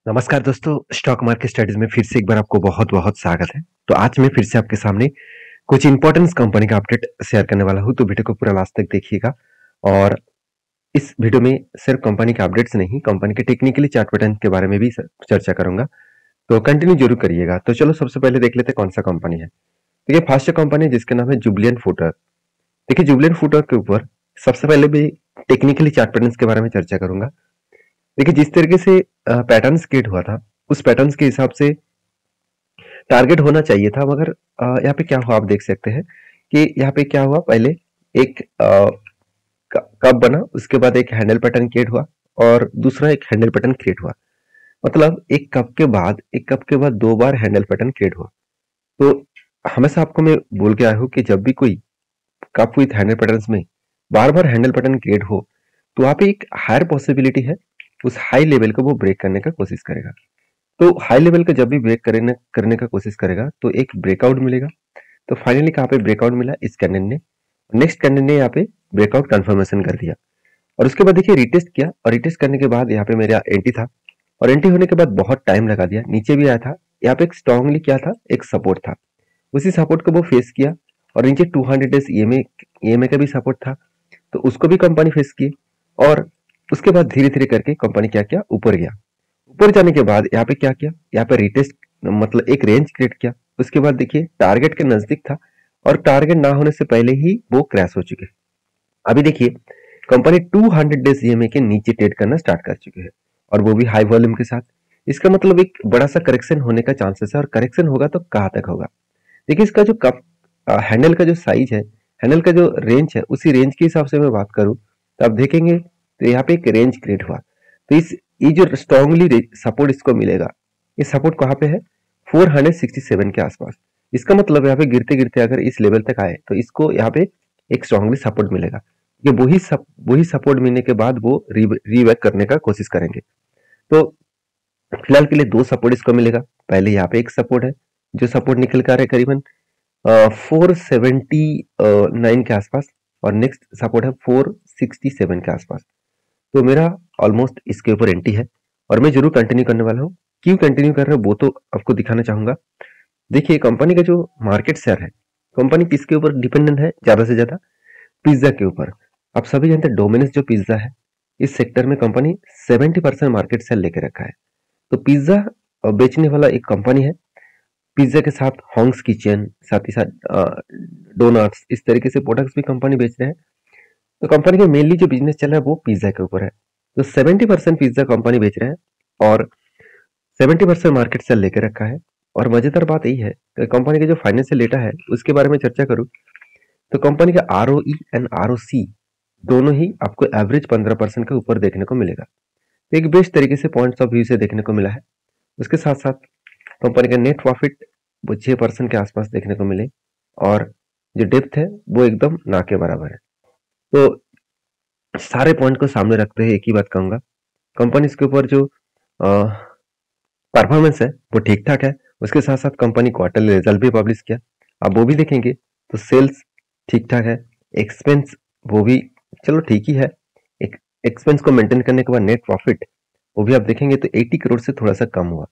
नमस्कार दोस्तों, stock market studies में फिर से एक बार आपको बहुत-बहुत स्वागत है। तो आज मैं फिर से आपके सामने कुछ इंपॉर्टेंस कंपनी का अपडेट शेयर करने वाला हूँ, तो वीडियो को पूरा लास्ट तक देखिएगा। और इस वीडियो में सिर्फ कंपनी के अपडेट्स नहीं, कंपनी के टेक्निकली चार्ट पैटर्न के बारे में भी चर्चा करूंगा, तो कंटिन्यू जरूर करिएगा। तो चलो सबसे पहले देख लेते हैं कौन सा कंपनी है। देखिए फर्स्ट कंपनी है जिसका नाम है जुबिलेंट फुटवर्क। देखिए जुबिलेंट फुटवर्क के ऊपर सबसे पहले भी टेक्निकली चार्ट पैटर्न्स के बारे में चर्चा करूंगा। देखिए जिस तरीके से पैटर्न्स क्रिएट हुआ था, उस पैटर्न्स के हिसाब से टारगेट होना चाहिए था, मगर यहाँ पे क्या हुआ आप देख सकते हैं कि यहाँ पे क्या हुआ। पहले एक कप बना, उसके बाद एक हैंडल पैटर्न क्रिएट हुआ और दूसरा एक हैंडल पैटर्न क्रिएट हुआ। मतलब एक कप के बाद दो बार हैंडल पैटर्न क्रिएट हुआ। तो हमेशा आपको मैं बोल के आया हूँ कि जब भी कोई कप विथ हैंडल पैटर्न्स में बार बार हैंडल पैटर्न क्रिएट हो, तो वहाँ पे एक हायर पॉसिबिलिटी है उस हाई लेवल को वो ब्रेक करने का कोशिश करेगा। तो हाई लेवल का जब भी ब्रेक करने का कोशिश करेगा तो एक ब्रेकआउट मिलेगा। तो फाइनली कहाँ पे ब्रेकआउट मिला इस कैंडल ने। नेक्स्ट कैंडल ने यहाँ पे ब्रेकआउट कंफर्मेशन कर दिया और उसके बाद देखिए रिटेस्ट किया, और रिटेस्ट करने के बाद यहाँ पे मेरा एंट्री था, और एंट्री होने के बाद बहुत टाइम लगा दिया, नीचे भी आया था। यहाँ पे एक स्ट्रांगली क्या था, एक सपोर्ट था, उसी सपोर्ट को वो फेस किया। और नीचे 200 डेज ईएमए का भी सपोर्ट था, तो उसको भी कंपनी फेस की। और उसके बाद धीरे धीरे करके कंपनी क्या किया, ऊपर गया। ऊपर जाने के बाद यहाँ पे क्या किया, यहाँ पे रिटेस्ट मतलब एक रेंज क्रिएट किया। उसके बाद देखिए टारगेट के नजदीक था और टारगेट ना होने से पहले ही वो क्रैश हो चुके। अभी देखिए कंपनी 200 डेज ईएमए के नीचे ट्रेड करना स्टार्ट कर चुके हैं, और वो भी हाई वॉल्यूम के साथ। इसका मतलब एक बड़ा सा करेक्शन होने का चांसेस है, और करेक्शन होगा तो कहाँ तक होगा। देखिए इसका जो कप हैंडल का जो साइज है, हैंडल का जो रेंज है, उसी रेंज के हिसाब से मैं बात करूं तो आप देखेंगे तो यहाँ पे एक रेंज क्रिएट हुआ। तो ये जो स्ट्रांगली सपोर्ट इसको मिलेगा, ये सपोर्ट कहाँ पे है, 467 के आसपास। इसका मतलब यहाँ पे गिरते गिरते अगर इस लेवल तक आए तो इसको यहाँ पे एक स्ट्रांगली सपोर्ट मिलेगा। ये वही सपोर्ट मिलने के बाद वो रीबैक करने का कोशिश करेंगे। तो फिलहाल के लिए दो सपोर्ट इसको मिलेगा। पहले यहाँ पे एक सपोर्ट है जो सपोर्ट निकल कर आ रहा है करीबन 479 के आसपास, और नेक्स्ट सपोर्ट है 467 के आसपास। तो मेरा ऑलमोस्ट इसके ऊपर एंटी है, और मैं जरूर कंटिन्यू करने वाला हूँ। क्यों कंटिन्यू कर रहा हूँ वो तो आपको दिखाना चाहूंगा। देखिए कंपनी का जो मार्केट शेयर है, कंपनी किसके ऊपर डिपेंडेंट है ज्यादा से ज्यादा, पिज्जा के ऊपर। आप सभी जानते हैं डोमिनोज जो पिज्जा है, इस सेक्टर में कंपनी 70% मार्केट शेयर लेके रखा है। तो पिज्जा बेचने वाला एक कंपनी है। पिज्जा के साथ हॉन्ग्स किचन, साथ ही साथ डोनट्स, इस तरीके से प्रोडक्ट्स भी कंपनी बेच रहे हैं। तो कंपनी का मेनली जो बिजनेस चल रहा है वो पिज्जा के ऊपर है। तो 70% पिज्जा कंपनी बेच रहे हैं और 70% मार्केट शेयर लेके रखा है। और मजेदार बात यही है कि कंपनी का जो फाइनेंशियल डेटा है उसके बारे में चर्चा करूँ तो कंपनी का ROE एंड ROC दोनों ही आपको एवरेज 15% के ऊपर देखने को मिलेगा। तो एक बेस्ट तरीके से पॉइंट्स ऑफ व्यू से देखने को मिला है। उसके साथ साथ कंपनी का नेट प्रॉफिट वो 6% के आसपास देखने को मिले, और जो डेप्थ है वो एकदम ना के बराबर है। तो सारे पॉइंट को सामने रखते हुए एक ही बात कहूंगा, कंपनी के ऊपर जो परफॉर्मेंस है वो ठीक ठाक है। उसके साथ साथ कंपनी क्वार्टरली रिजल्ट भी पब्लिश किया, आप वो भी देखेंगे तो सेल्स ठीक ठाक है, एक्सपेंस वो भी चलो ठीक ही है। एक एक्सपेंस को मेंटेन करने के बाद नेट प्रॉफिट वो भी आप देखेंगे तो 80 करोड़ से थोड़ा सा कम हुआ,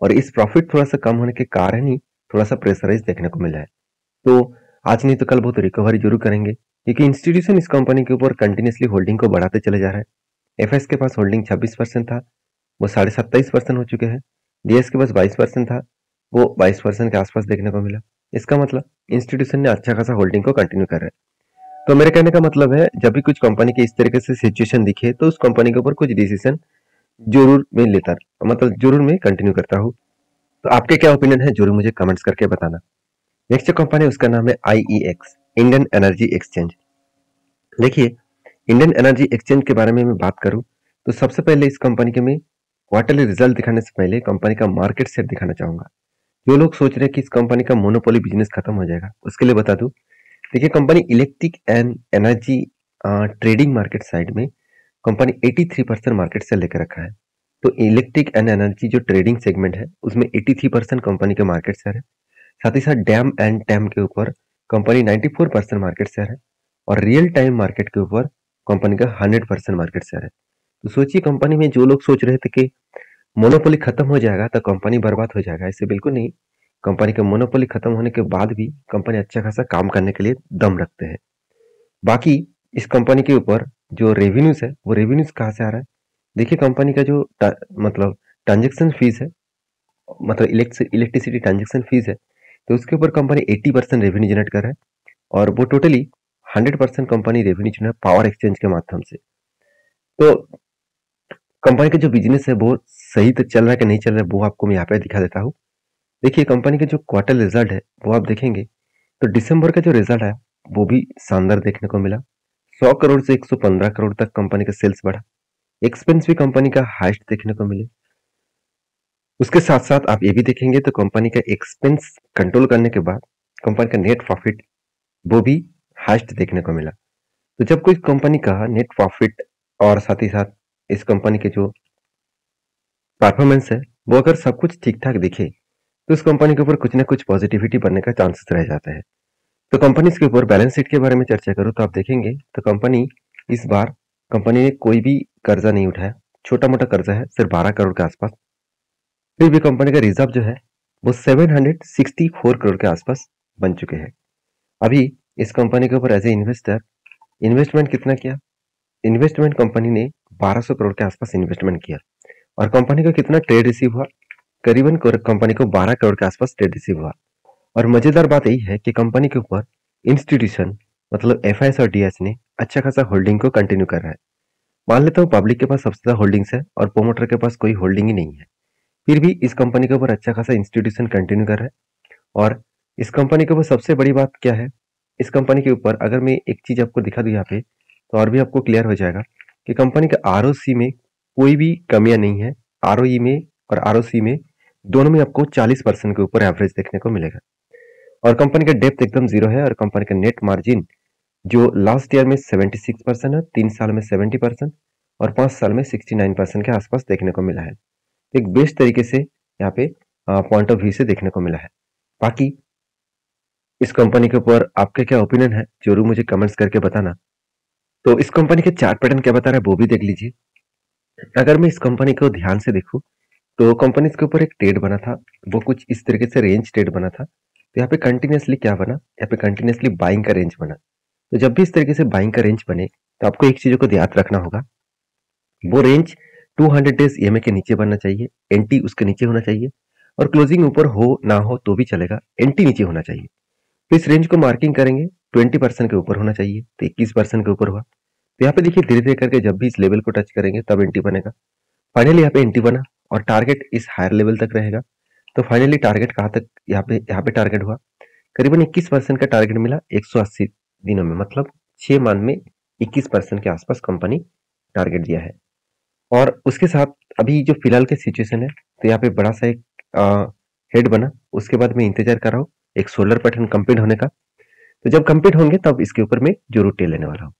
और इस प्रॉफिट थोड़ा सा कम होने के कारण ही थोड़ा सा प्रेशराइज देखने को मिला है। तो आज नहीं तो कल बहुत रिकवरी जरूर करेंगे, क्योंकि इंस्टीट्यूशन इस कंपनी के ऊपर कंटिन्यूसली होल्डिंग को बढ़ाते चले जा रहा है। एफएस के पास होल्डिंग 26% था, वो 27.5% हो चुके हैं। डीएस के पास 22% था, वो 22% के आसपास देखने को मिला। इसका मतलब इंस्टीट्यूशन ने अच्छा खासा होल्डिंग को कंटिन्यू कर रहा है। तो मेरे कहने का मतलब है जब भी कुछ कंपनी के इस तरीके से सिचुएशन दिखे तो उस कंपनी के ऊपर कुछ डिसीजन जरूर मैं लेता, मतलब जरूर मैं कंटिन्यू करता हूँ। तो आपके क्या ओपिनियन है जरूर मुझे कमेंट्स करके बताना। नेक्स्ट जो कंपनी है उसका नाम है IEX, इंडियन एनर्जी एक्सचेंज। देखिए इंडियन एनर्जी एक्सचेंज के बारे में मैं बात करूं तो सबसे पहले इस कंपनी के मैं क्वार्टरली रिजल्ट दिखाने से पहले कंपनी का मार्केट शेयर दिखाना चाहूंगा। जो लोग सोच रहे हैं कि इस कंपनी का मोनोपोली बिजनेस खत्म हो जाएगा, उसके लिए बता दूं। देखिए company electric and energy trading market side में कंपनी 83% मार्केट शेयर लेकर रखा है। तो इलेक्ट्रिक एंड एनर्जी जो ट्रेडिंग सेगमेंट है उसमें 83% कंपनी के मार्केट शेयर है। साथ ही साथ डैम एंड टैम के ऊपर कंपनी 94% मार्केट शेयर है, और रियल टाइम मार्केट के ऊपर कंपनी का 100% मार्केट शेयर है। तो सोचिए कंपनी में जो लोग सोच रहे थे कि मोनोपोली खत्म हो जाएगा तो कंपनी बर्बाद हो जाएगा, ऐसे बिल्कुल नहीं। कंपनी का मोनोपोली खत्म होने के बाद भी कंपनी अच्छा खासा काम करने के लिए दम रखते हैं। बाकी इस कंपनी के ऊपर जो रेवेन्यूज है वो रेवेन्यूज कहाँ से आ रहा है? देखिए कंपनी का जो मतलब ट्रांजेक्शन फीस है, मतलब इलेक्ट्रिसिटी ट्रांजेक्शन फीस है, तो उसके ऊपर कंपनी 80% रेवेन्यू जनरेट कर रहा है। और वो टोटली 100% कंपनी रेवेन्यू जो है पावर एक्सचेंज के माध्यम से। तो कंपनी का जो बिजनेस है वो सही तो चल रहा है कि नहीं चल रहा है वो आपको मैं यहाँ पे दिखा देता हूँ। देखिए कंपनी का जो क्वार्टर रिजल्ट है वो आप देखेंगे तो दिसंबर का जो रिजल्ट आया वो भी शानदार देखने को मिला। 100 करोड़ से 115 करोड़ तक कंपनी का सेल्स बढ़ा। एक्सपेंस भी कंपनी का हाईएस्ट देखने को मिले। उसके साथ साथ आप ये भी देखेंगे तो कंपनी का एक्सपेंस कंट्रोल करने के बाद कंपनी का नेट प्रॉफिट वो भी हाईएस्ट देखने को मिला। तो जब कोई कंपनी का नेट प्रॉफिट और साथ ही साथ इस कंपनी के जो परफॉर्मेंस है वो अगर सब कुछ ठीक ठाक दिखे तो उस कंपनी के ऊपर कुछ ना कुछ पॉजिटिविटी बनने का चांसेस रह जाता है। तो कंपनीज के ऊपर बैलेंस शीट के बारे में चर्चा करूँ तो आप देखेंगे तो कंपनी इस बार कंपनी ने कोई भी कर्जा नहीं उठाया। छोटा मोटा कर्जा है सिर्फ 12 करोड़ के आसपास। फिर भी कंपनी का रिजर्व जो है वो 764 करोड़ के आसपास बन चुके हैं। अभी इस कंपनी के ऊपर एज ए इन्वेस्टर इन्वेस्टमेंट कितना किया? इन्वेस्टमेंट कंपनी ने 1200 करोड़ के आसपास इन्वेस्टमेंट किया। और कंपनी का कितना ट्रेड रिसीव हुआ? करीबन कंपनी को 12 करोड़ के आसपास ट्रेड रिसीव हुआ। और मजेदार बात यही है कि कंपनी के ऊपर इंस्टीट्यूशन मतलब एफआईएस और डीएस ने अच्छा खासा होल्डिंग को कंटिन्यू कर रहा है। मान लेता हूँ पब्लिक के पास सबसे ज्यादा होल्डिंग्स है और प्रोमोटर के पास कोई होल्डिंग ही नहीं है, फिर भी इस कंपनी के ऊपर अच्छा खासा इंस्टीट्यूशन कंटिन्यू कर रहा है। और इस कंपनी के ऊपर सबसे बड़ी बात क्या है? इस कंपनी के ऊपर अगर मैं एक चीज आपको दिखा दूं यहाँ पे तो और भी आपको क्लियर हो जाएगा कि कंपनी का आरओसी में कोई भी कमियां नहीं है। आरओई में और आरओसी में दोनों में आपको 40% के ऊपर एवरेज देखने को मिलेगा। और कंपनी का डेप्थ एकदम जीरो है और कंपनी का नेट मार्जिन जो लास्ट ईयर में 76% है, 3 साल में 70% और 5 साल में 69% के आसपास देखने को मिला है। एक बेस्ट तरीके से यहाँ पे पॉइंट ऑफ व्यू से देखने को मिला है। बाकी इस कंपनी के ऊपर आपके क्या ओपिनियन है जरूर मुझे कमेंट्स करके बताना। तो इस कंपनी के चार्ट पैटर्न क्या बता रहा है वो भी देख लीजिए। अगर मैं इस कंपनी को ध्यान से देखूं तो कंपनी के ऊपर एक ट्रेड बना था, वो कुछ इस तरीके से रेंज ट्रेड बना था। तो यहाँ पे कंटिन्यूसली क्या बना? यहाँ पे कंटिन्यूसली बाइंग का रेंज बना। तो जब भी इस तरीके से बाइंग का रेंज बने तो आपको एक चीजों को याद रखना होगा, वो रेंज 200 डेज ईएमए के नीचे बनना चाहिए, एनटी उसके नीचे होना चाहिए और क्लोजिंग ऊपर हो ना हो तो भी चलेगा, एनटी नीचे होना चाहिए। तो इस रेंज को मार्किंग करेंगे 20% के ऊपर होना चाहिए, तो 21% के ऊपर हुआ। तो यहाँ पे देखिए धीरे धीरे करके जब भी इस लेवल को टच करेंगे तब एनटी बनेगा। फाइनली यहाँ पे एनटी बना और टारगेट इस हायर लेवल तक रहेगा। तो फाइनली टारगेट कहाँ तक यहाँ पे टारगेट हुआ? करीबन 21% का टारगेट मिला 180 दिनों में, मतलब 6 मंथ में 21% के आसपास कंपनी टारगेट दिया है। और उसके साथ अभी जो फिलहाल के सिचुएशन है तो यहाँ पे बड़ा सा एक हेड बना। उसके बाद मैं इंतजार कर रहा हूँ एक सोलर पैटर्न कंप्लीट होने का। तो जब कंप्लीट होंगे तब इसके ऊपर मैं जरूर टेल लेने वाला हूँ।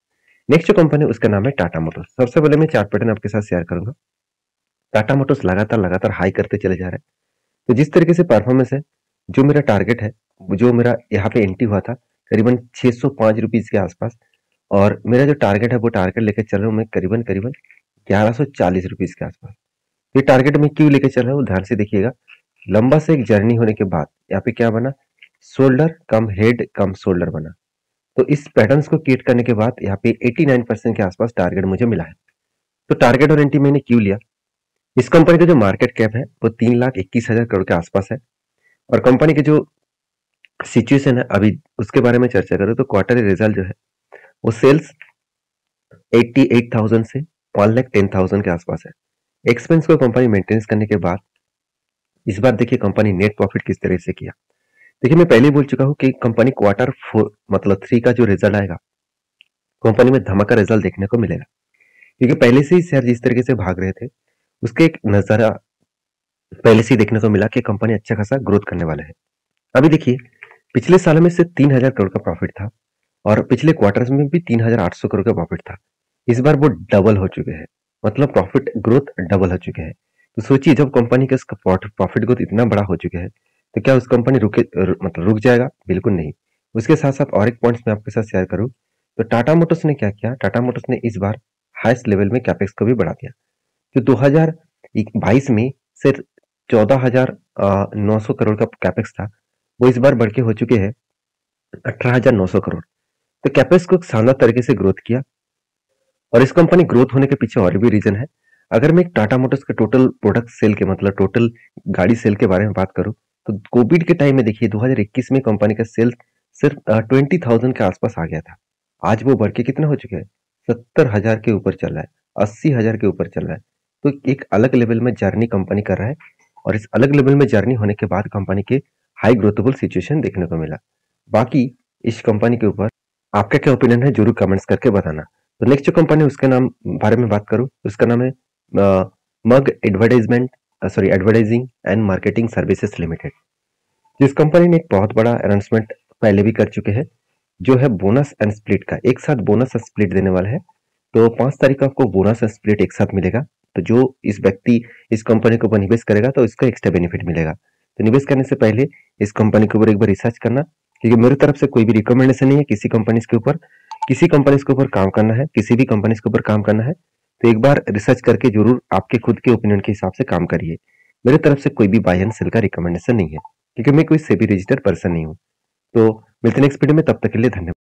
नेक्स्ट जो कंपनी है उसका नाम है टाटा मोटर्स। सबसे पहले मैं चार्ट पैटर्न आपके साथ शेयर करूंगा। टाटा मोटर्स लगातार लगातार हाई करते चले जा रहे हैं। तो जिस तरीके से परफॉर्मेंस है, जो मेरा टारगेट है, जो मेरा यहाँ पे एंट्री हुआ था करीबन 605 रुपीज के आसपास, और मेरा जो टारगेट है वो टारगेट लेकर चल रहा हूँ मैं करीबन करीबन 1140 रुपीज के आसपास। ये टारगेट मैं क्यों लेकर चल रहा हूँ ध्यान से देखिएगा। लंबा से एक जर्नी होने के बाद यहाँ पे क्या बना? शोल्डर कम हेड कम शोल्डर बना। तो इस पैटर्न्स को क्रिएट करने के बाद यहाँ पे 89% के आसपास टारगेट मुझे मिला है। तो टारगेट और एंट्री मैंने क्यों लिया? इस कंपनी का जो मार्केट कैप है वो 3,21,000 करोड़ के आसपास है। और कंपनी की जो सिचुएशन है अभी उसके बारे में चर्चा करें तो क्वार्टरली रिजल्ट जो है वो सेल्स 88,000 से 1,10,000 के आसपास है। एक्सपेंस को कंपनी मेंटेनेंस करने के बाद इस बार देखिए कंपनी नेट प्रॉफिट किस तरह से किया। देखिए मैं पहले ही बोल चुका हूँ कि कंपनी क्वार्टर 4 मतलब 3 का जो रिजल्ट आएगा कंपनी में धमाका रिजल्ट देखने को मिलेगा, क्योंकि पहले से ही शेयर जिस तरीके से भाग रहे थे उसके एक नजारा पहले से ही देखने को मिला कि कंपनी अच्छा खासा ग्रोथ करने वाला है। अभी देखिए पिछले साल में से 3,000 करोड़ का प्रॉफिट था और पिछले क्वार्टर्स में भी 3,800 करोड़ का प्रॉफिट था। इस बार वो डबल हो चुके हैं, मतलब प्रॉफिट ग्रोथ डबल हो चुके हैं। तो सोचिए जब कंपनी का प्रॉफिट ग्रोथ इतना बड़ा हो चुका है तो क्या उस कंपनी मतलब रुक जाएगा? बिल्कुल नहीं। उसके साथ साथ और एक पॉइंट्स मैं आपके साथ शेयर करूं तो टाटा मोटर्स ने क्या किया? टाटा मोटर्स ने इस बार हाईएस्ट लेवल में कैपेक्स को भी बढ़ा दिया। तो 2022 में सिर्फ 14,900 करोड़ का कैपेक्स था, वो इस बार बढ़ के हो चुके हैं 18,900 करोड़। तो कैपेक्स को शानदार तरीके से ग्रोथ किया और इस कंपनी ग्रोथ होने के पीछे और भी रीजन है। अगर मैं टाटा मोटर्स के टोटल प्रोडक्ट सेल के मतलब टोटल गाड़ी सेल के बारे में बात करूं तो कोविड के टाइम में देखिए 2021 में कंपनी का सेल सिर्फ 20,000 के आसपास आ गया था। आज वो बढ़ के कितना हो चुके हैं, 70,000 के ऊपर चल रहा है, 80,000 के ऊपर चल रहा है। तो एक अलग लेवल में जर्नी कंपनी कर रहा है और इस अलग लेवल में जर्नी होने के बाद कंपनी के हाई ग्रोथेबल सिचुएशन देखने को मिला। बाकी इस कंपनी के ऊपर आपका क्या ओपिनियन है जरूर कमेंट्स करके बताना। तो नेक्स्ट जो कंपनी है उसके नाम बारे में बात करूं, उसका नाम है mug advertising and marketing services limited. जिस कंपनी ने एक बहुत बड़ा अनाउंसमेंट पहले भी कर चुके हैं, जो है बोनस एंड स्प्लिट का। एक साथ बोनस एंड स्प्लिट देने वाला है। तो 5 तारीख को आपको बोनस एंड स्प्लिट एक साथ मिलेगा। तो जो इस व्यक्ति इस कंपनी के ऊपर निवेश करेगा तो इसका एक्स्ट्रा बेनिफिट मिलेगा। तो निवेश करने से पहले इस कंपनी के ऊपर एक बार रिसर्च करना, क्योंकि मेरी तरफ से कोई भी रिकमेंडेशन नहीं है किसी कंपनी के ऊपर। किसी कंपनी के ऊपर काम करना है, किसी भी कंपनी के ऊपर काम करना है तो एक बार रिसर्च करके जरूर आपके खुद के ओपिनियन के हिसाब से काम करिए। मेरे तरफ से कोई भी बाय एंड सेल का रिकमेंडेशन नहीं है, क्योंकि मैं कोई सेबी रजिस्टर्ड पर्सन नहीं हूँ। तो मिलते हैं नेक्स्ट वीडियो में, तब तक के लिए धन्यवाद।